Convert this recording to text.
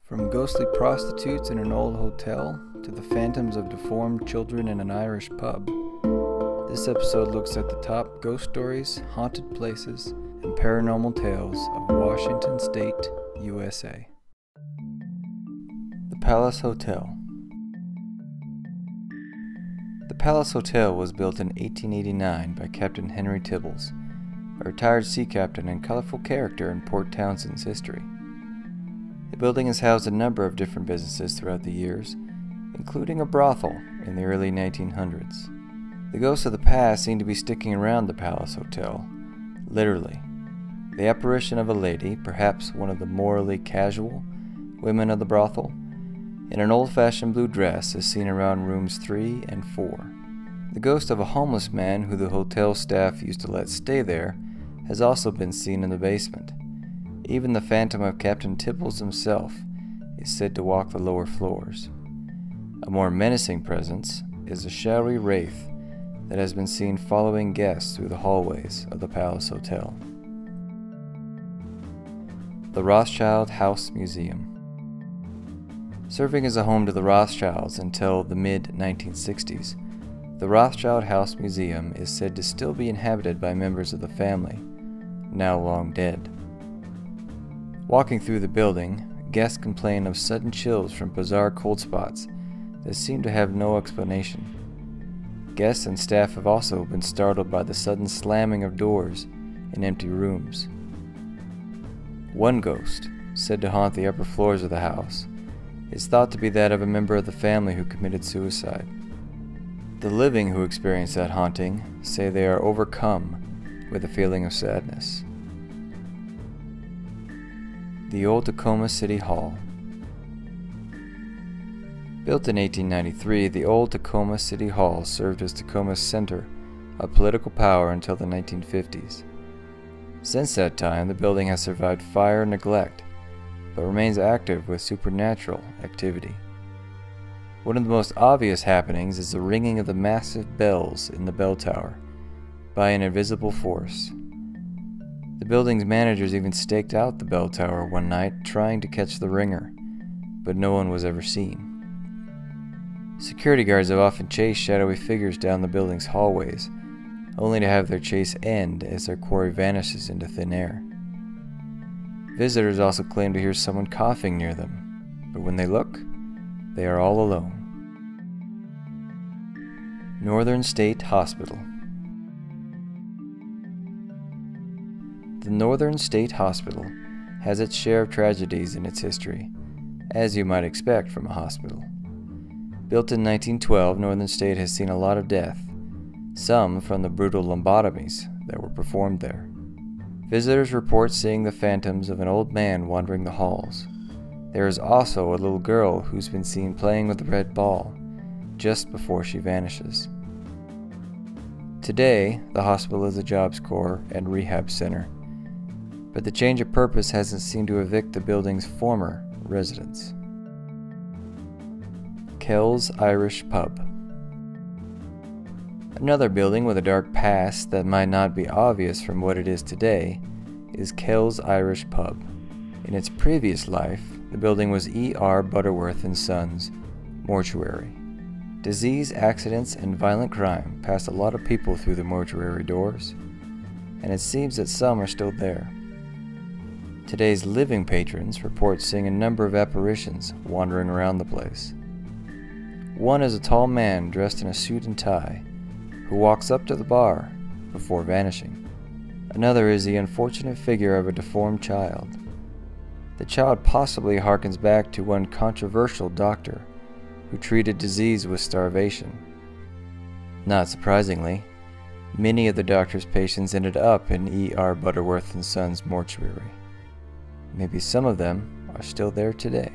From ghostly prostitutes in an old hotel to the phantoms of deformed children in an Irish pub, this episode looks at the top ghost stories, haunted places, and paranormal tales of Washington State, USA. The Palace Hotel. The Palace Hotel was built in 1889 by Captain Henry Tibbles, a retired sea captain and colorful character in Port Townsend's history. The building has housed a number of different businesses throughout the years, including a brothel in the early 1900s. The ghosts of the past seem to be sticking around the Palace Hotel, literally. The apparition of a lady, perhaps one of the morally casual women of the brothel, in an old-fashioned blue dress is seen around rooms 3 and 4. The ghost of a homeless man who the hotel staff used to let stay there has also been seen in the basement. Even the phantom of Captain Tibbles himself is said to walk the lower floors. A more menacing presence is a shadowy wraith that has been seen following guests through the hallways of the Palace Hotel. The Rothschild House Museum. Serving as a home to the Rothschilds until the mid-1960s, the Rothschild House Museum is said to still be inhabited by members of the family, now long dead. Walking through the building, guests complain of sudden chills from bizarre cold spots that seem to have no explanation. Guests and staff have also been startled by the sudden slamming of doors in empty rooms. One ghost, said to haunt the upper floors of the house, is thought to be that of a member of the family who committed suicide. The living who experience that haunting say they are overcome with a feeling of sadness. The old Tacoma City Hall. Built in 1893, the old Tacoma City Hall served as Tacoma's center of political power until the 1950s. Since that time, the building has survived fire and neglect, but remains active with supernatural activity. One of the most obvious happenings is the ringing of the massive bells in the bell tower by an invisible force. The building's managers even staked out the bell tower one night trying to catch the ringer, but no one was ever seen. Security guards have often chased shadowy figures down the building's hallways, only to have their chase end as their quarry vanishes into thin air. Visitors also claim to hear someone coughing near them, but when they look, they are all alone. Northern State Hospital. The Northern State Hospital has its share of tragedies in its history, as you might expect from a hospital. Built in 1912, Northern State has seen a lot of death, some from the brutal lobotomies that were performed there. Visitors report seeing the phantoms of an old man wandering the halls. There is also a little girl who's been seen playing with a red ball just before she vanishes. Today, the hospital is a jobs corps and rehab center, but the change of purpose hasn't seemed to evict the building's former residents. Kells Irish Pub. Another building with a dark past that might not be obvious from what it is today is Kells Irish Pub. In its previous life, the building was E.R. Butterworth & Sons Mortuary. Disease, accidents, and violent crime passed a lot of people through the mortuary doors, and it seems that some are still there. Today's living patrons report seeing a number of apparitions wandering around the place. One is a tall man dressed in a suit and tie, who walks up to the bar before vanishing. Another is the unfortunate figure of a deformed child. The child possibly harkens back to one controversial doctor who treated disease with starvation. Not surprisingly, many of the doctor's patients ended up in E.R. Butterworth & Sons Mortuary. Maybe some of them are still there today.